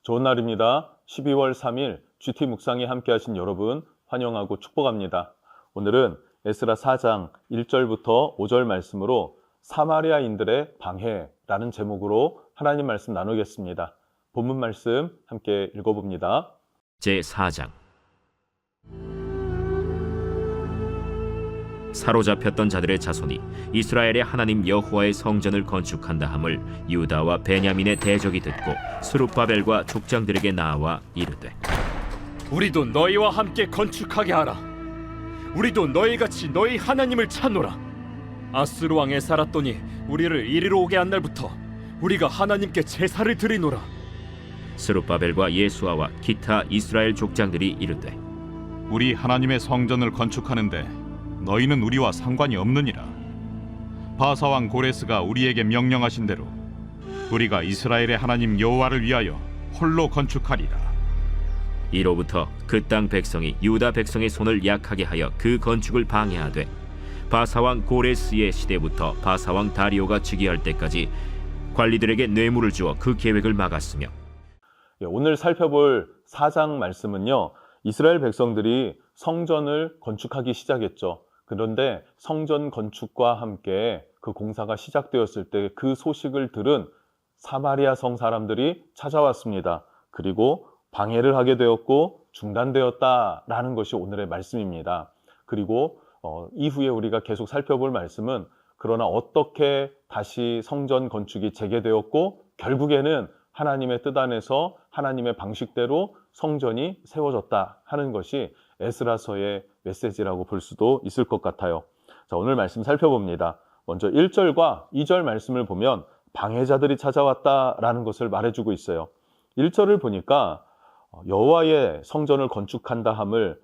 좋은 날입니다. 12월 3일 GT 묵상에 함께 하신 여러분 환영하고 축복합니다. 오늘은 에스라 4장 1절부터 5절 말씀으로 사마리아인들의 방해라는 제목으로 하나님 말씀 나누겠습니다. 본문 말씀 함께 읽어봅니다. 제4장 사로잡혔던 자들의 자손이 이스라엘의 하나님 여호와의 성전을 건축한다 함을 유다와 베냐민의 대적이 듣고 스룹바벨과 족장들에게 나와 이르되 우리도 너희와 함께 건축하게 하라. 우리도 너희같이 너희 하나님을 찾노라. 아스루 왕에 살았더니 우리를 이리로 오게 한 날부터 우리가 하나님께 제사를 드리노라. 스룹바벨과 예수아와 기타 이스라엘 족장들이 이르되 우리 하나님의 성전을 건축하는데 너희는 우리와 상관이 없느니라. 바사왕 고레스가 우리에게 명령하신 대로 우리가 이스라엘의 하나님 여호와를 위하여 홀로 건축하리라. 이로부터 그 땅 백성이 유다 백성의 손을 약하게 하여 그 건축을 방해하되 바사왕 고레스의 시대부터 바사왕 다리오가 즉위할 때까지 관리들에게 뇌물을 주어 그 계획을 막았으며. 오늘 살펴볼 4장 말씀은요, 이스라엘 백성들이 성전을 건축하기 시작했죠. 그런데 성전 건축과 함께 그 공사가 시작되었을 때 그 소식을 들은 사마리아 성 사람들이 찾아왔습니다. 그리고 방해를 하게 되었고 중단되었다라는 것이 오늘의 말씀입니다. 그리고 이후에 우리가 계속 살펴볼 말씀은 그러나 어떻게 다시 성전 건축이 재개되었고 결국에는 하나님의 뜻 안에서 하나님의 방식대로 성전이 세워졌다 하는 것이 에스라서의 메시지라고 볼 수도 있을 것 같아요. 자, 오늘 말씀 살펴봅니다. 먼저 1절과 2절 말씀을 보면 방해자들이 찾아왔다라는 것을 말해주고 있어요. 1절을 보니까 여호와의 성전을 건축한다 함을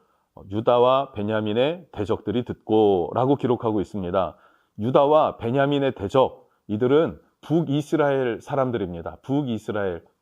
유다와 베냐민의 대적들이 듣고 라고 기록하고 있습니다. 유다와 베냐민의 대적, 이들은 북이스라엘 사람들입니다.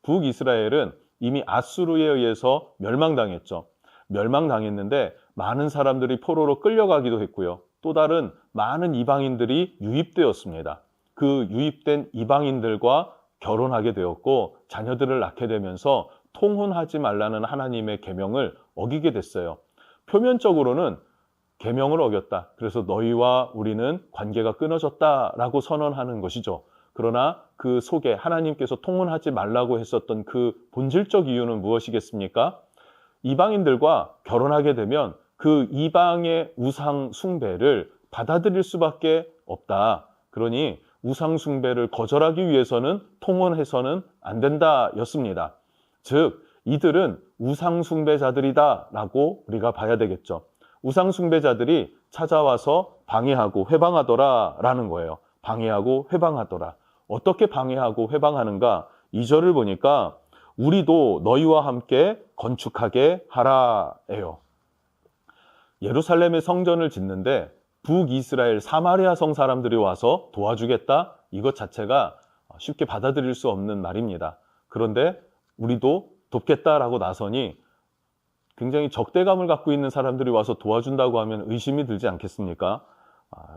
북이스라엘은 이미 아수르에 의해서 멸망당했죠. 멸망당했는데 많은 사람들이 포로로 끌려가기도 했고요. 또 다른 많은 이방인들이 유입되었습니다. 그 유입된 이방인들과 결혼하게 되었고 자녀들을 낳게 되면서 통혼하지 말라는 하나님의 계명을 어기게 됐어요. 표면적으로는 계명을 어겼다. 그래서 너희와 우리는 관계가 끊어졌다라고 선언하는 것이죠. 그러나 그 속에 하나님께서 통혼하지 말라고 했었던 그 본질적 이유는 무엇이겠습니까? 이방인들과 결혼하게 되면 그 이방의 우상 숭배를 받아들일 수밖에 없다. 그러니 우상 숭배를 거절하기 위해서는 통혼해서는 안 된다였습니다. 즉 이들은 우상 숭배자들이다라고 우리가 봐야 되겠죠. 우상 숭배자들이 찾아와서 방해하고 회방하더라라는 거예요. 방해하고 회방하더라. 어떻게 방해하고 회방하는가? 2절을 보니까 우리도 너희와 함께 건축하게 하라예요. 예루살렘의 성전을 짓는데 북이스라엘 사마리아 성 사람들이 와서 도와주겠다? 이것 자체가 쉽게 받아들일 수 없는 말입니다. 그런데 우리도 돕겠다라고 나서니 굉장히 적대감을 갖고 있는 사람들이 와서 도와준다고 하면 의심이 들지 않겠습니까?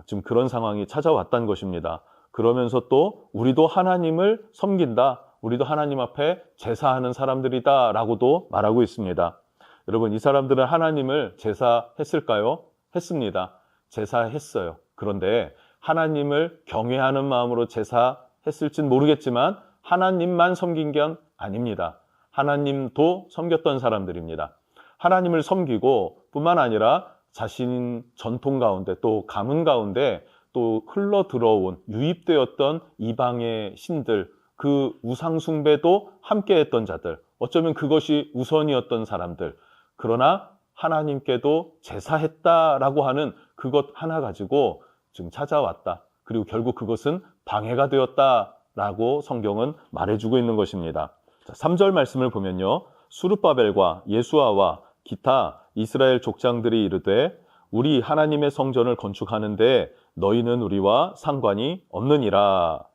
지금 그런 상황이 찾아왔다는 것입니다. 그러면서 또 우리도 하나님을 섬긴다. 우리도 하나님 앞에 제사하는 사람들이다 라고도 말하고 있습니다. 여러분, 이 사람들은 하나님을 제사했을까요? 했습니다. 제사했어요. 그런데 하나님을 경외하는 마음으로 제사했을진 모르겠지만 하나님만 섬긴 게 아닙니다. 하나님도 섬겼던 사람들입니다. 하나님을 섬기고 뿐만 아니라 자신 전통 가운데 또 가문 가운데 또 흘러 들어온 유입되었던 이방의 신들, 그 우상 숭배도 함께 했던 자들, 어쩌면 그것이 우선이었던 사람들, 그러나 하나님께도 제사했다라고 하는 그것 하나 가지고 지금 찾아왔다. 그리고 결국 그것은 방해가 되었다라고 성경은 말해주고 있는 것입니다. 3절 말씀을 보면요, 수룹바벨과 예수아와 기타 이스라엘 족장들이 이르되 우리 하나님의 성전을 건축하는데 너희는 우리와 상관이 없느니라.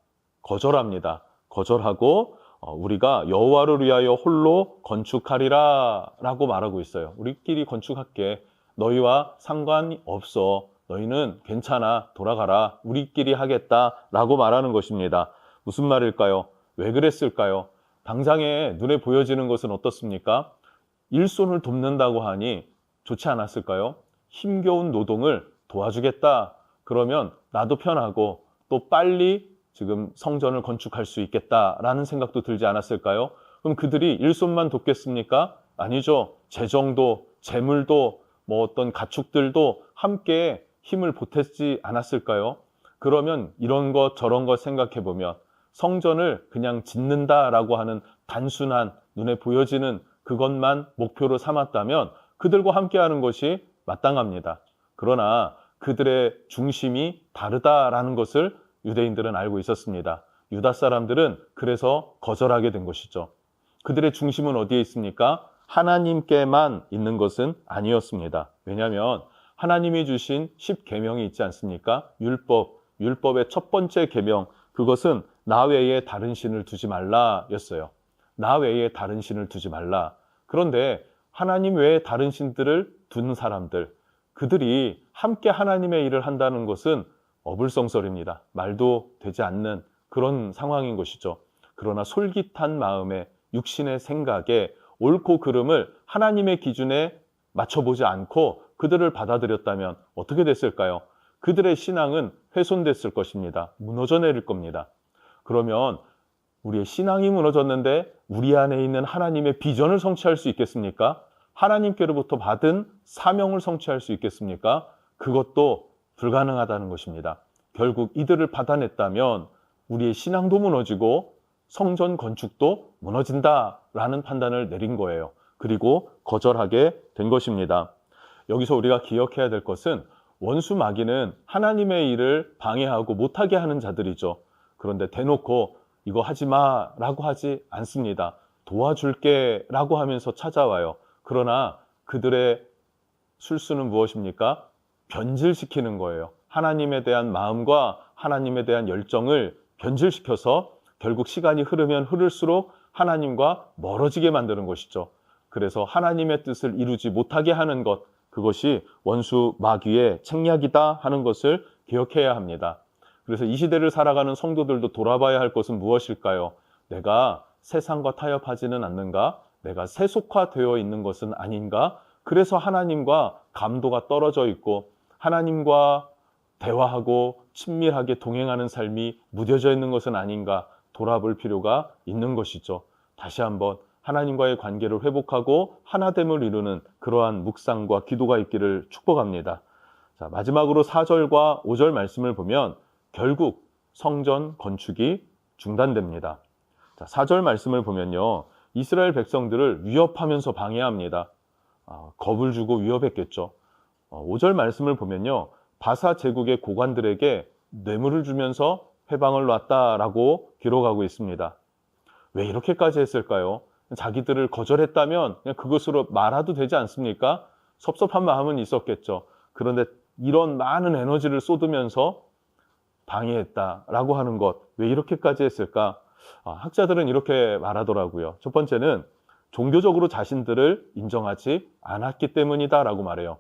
거절합니다. 거절하고 우리가 여호와를 위하여 홀로 건축하리라 라고 말하고 있어요. 우리끼리 건축할게. 너희와 상관이 없어. 너희는 괜찮아. 돌아가라. 우리끼리 하겠다 라고 말하는 것입니다. 무슨 말일까요? 왜 그랬을까요? 당장에 눈에 보여지는 것은 어떻습니까? 일손을 돕는다고 하니 좋지 않았을까요? 힘겨운 노동을 도와주겠다. 그러면 나도 편하고 또 빨리 지금 성전을 건축할 수 있겠다라는 생각도 들지 않았을까요? 그럼 그들이 일손만 돕겠습니까? 아니죠. 재정도, 재물도, 뭐 어떤 가축들도 함께 힘을 보탰지 않았을까요? 그러면 이런 것 저런 것 생각해 보면 성전을 그냥 짓는다라고 하는 단순한 눈에 보여지는 그것만 목표로 삼았다면 그들과 함께하는 것이 마땅합니다. 그러나 그들의 중심이 다르다라는 것을 유대인들은 알고 있었습니다. 유다 사람들은 그래서 거절하게 된 것이죠. 그들의 중심은 어디에 있습니까? 하나님께만 있는 것은 아니었습니다. 왜냐하면 하나님이 주신 10계명이 있지 않습니까? 율법의 첫 번째 계명, 그것은 나 외에 다른 신을 두지 말라였어요. 나 외에 다른 신을 두지 말라. 그런데 하나님 외에 다른 신들을 둔 사람들, 그들이 함께 하나님의 일을 한다는 것은 어불성설입니다. 말도 되지 않는 그런 상황인 것이죠. 그러나 솔깃한 마음에 육신의 생각에 옳고 그름을 하나님의 기준에 맞춰보지 않고 그들을 받아들였다면 어떻게 됐을까요? 그들의 신앙은 훼손됐을 것입니다. 무너져 내릴 겁니다. 그러면 우리의 신앙이 무너졌는데 우리 안에 있는 하나님의 비전을 성취할 수 있겠습니까? 하나님께로부터 받은 사명을 성취할 수 있겠습니까? 그것도 불가능하다는 것입니다. 결국 이들을 받아냈다면 우리의 신앙도 무너지고 성전 건축도 무너진다라는 판단을 내린 거예요. 그리고 거절하게 된 것입니다. 여기서 우리가 기억해야 될 것은 원수 마귀는 하나님의 일을 방해하고 못하게 하는 자들이죠. 그런데 대놓고 이거 하지 마라고 하지 않습니다. 도와줄게 라고 하면서 찾아와요. 그러나 그들의 술수는 무엇입니까? 변질시키는 거예요. 하나님에 대한 마음과 하나님에 대한 열정을 변질시켜서 결국 시간이 흐르면 흐를수록 하나님과 멀어지게 만드는 것이죠. 그래서 하나님의 뜻을 이루지 못하게 하는 것, 그것이 원수 마귀의 책략이다 하는 것을 기억해야 합니다. 그래서 이 시대를 살아가는 성도들도 돌아봐야 할 것은 무엇일까요? 내가 세상과 타협하지는 않는가? 내가 세속화되어 있는 것은 아닌가? 그래서 하나님과 감도가 떨어져 있고 하나님과 대화하고 친밀하게 동행하는 삶이 무뎌져 있는 것은 아닌가? 돌아볼 필요가 있는 것이죠. 다시 한번 하나님과의 관계를 회복하고 하나됨을 이루는 그러한 묵상과 기도가 있기를 축복합니다. 자, 마지막으로 4절과 5절 말씀을 보면 결국 성전 건축이 중단됩니다. 자, 4절 말씀을 보면요. 이스라엘 백성들을 위협하면서 방해합니다. 겁을 주고 위협했겠죠. 5절 말씀을 보면요. 바사 제국의 고관들에게 뇌물을 주면서 회방을 놨다라고 기록하고 있습니다. 왜 이렇게까지 했을까요? 자기들을 거절했다면 그냥 그것으로 말아도 되지 않습니까? 섭섭한 마음은 있었겠죠. 그런데 이런 많은 에너지를 쏟으면서 방해했다라고 하는 것, 왜 이렇게까지 했을까? 학자들은 이렇게 말하더라고요. 첫 번째는 종교적으로 자신들을 인정하지 않았기 때문이다라고 말해요.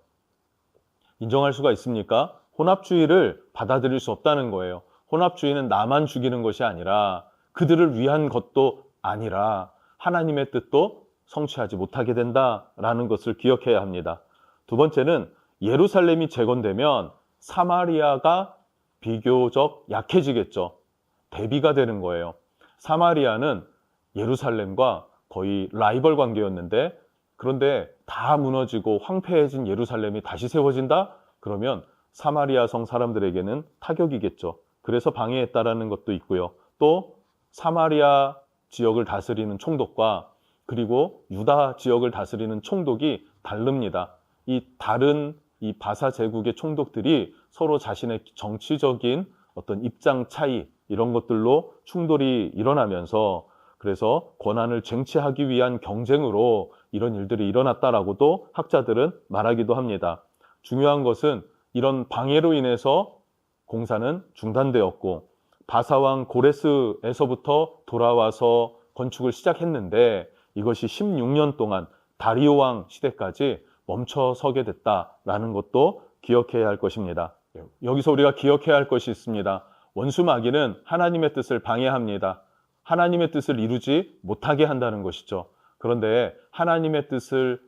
인정할 수가 있습니까? 혼합주의를 받아들일 수 없다는 거예요. 혼합주의는 나만 죽이는 것이 아니라 그들을 위한 것도 아니라 하나님의 뜻도 성취하지 못하게 된다라는 것을 기억해야 합니다. 두 번째는 예루살렘이 재건되면 사마리아가 비교적 약해지겠죠. 대비가 되는 거예요. 사마리아는 예루살렘과 거의 라이벌 관계였는데 그런데 다 무너지고 황폐해진 예루살렘이 다시 세워진다? 그러면 사마리아 성 사람들에게는 타격이겠죠. 그래서 방해했다라는 것도 있고요. 또 사마리아 지역을 다스리는 총독과 그리고 유다 지역을 다스리는 총독이 다릅니다. 이 다른 이 바사 제국의 총독들이 서로 자신의 정치적인 어떤 입장 차이 이런 것들로 충돌이 일어나면서 그래서 권한을 쟁취하기 위한 경쟁으로 이런 일들이 일어났다라고도 학자들은 말하기도 합니다. 중요한 것은 이런 방해로 인해서 공사는 중단되었고 바사왕 고레스에서부터 돌아와서 건축을 시작했는데 이것이 16년 동안 다리오 왕 시대까지 멈춰서게 됐다라는 것도 기억해야 할 것입니다. 여기서 우리가 기억해야 할 것이 있습니다. 원수 마귀는 하나님의 뜻을 방해합니다. 하나님의 뜻을 이루지 못하게 한다는 것이죠. 그런데 하나님의 뜻을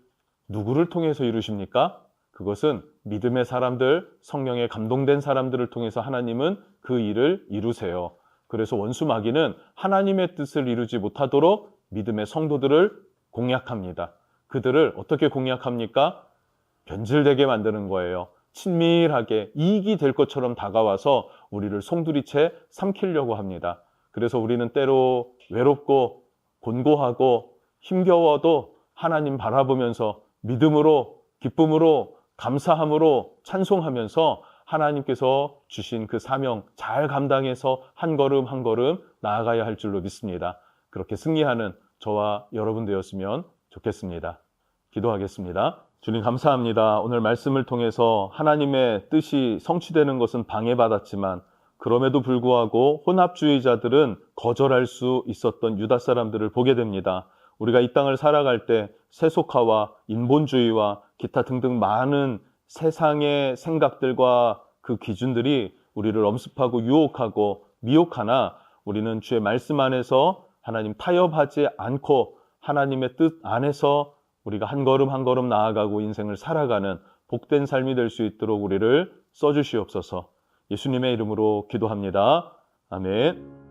누구를 통해서 이루십니까? 그것은 믿음의 사람들, 성령에 감동된 사람들을 통해서 하나님은 그 일을 이루세요. 그래서 원수 마귀는 하나님의 뜻을 이루지 못하도록 믿음의 성도들을 공략합니다. 그들을 어떻게 공략합니까? 변질되게 만드는 거예요. 친밀하게 이익이 될 것처럼 다가와서 우리를 송두리째 삼키려고 합니다. 그래서 우리는 때로 외롭고 곤고하고 힘겨워도 하나님 바라보면서 믿음으로, 기쁨으로, 감사함으로 찬송하면서 하나님께서 주신 그 사명 잘 감당해서 한 걸음 한 걸음 나아가야 할 줄로 믿습니다. 그렇게 승리하는 저와 여러분 되었으면 좋겠습니다. 기도하겠습니다. 주님 감사합니다. 오늘 말씀을 통해서 하나님의 뜻이 성취되는 것은 방해받았지만 그럼에도 불구하고 혼합주의자들은 거절할 수 있었던 유다 사람들을 보게 됩니다. 우리가 이 땅을 살아갈 때 세속화와 인본주의와 기타 등등 많은 세상의 생각들과 그 기준들이 우리를 엄습하고 유혹하고 미혹하나 우리는 주의 말씀 안에서 하나님 타협하지 않고 하나님의 뜻 안에서 우리가 한 걸음 한 걸음 나아가고 인생을 살아가는 복된 삶이 될 수 있도록 우리를 써주시옵소서. 예수님의 이름으로 기도합니다. 아멘.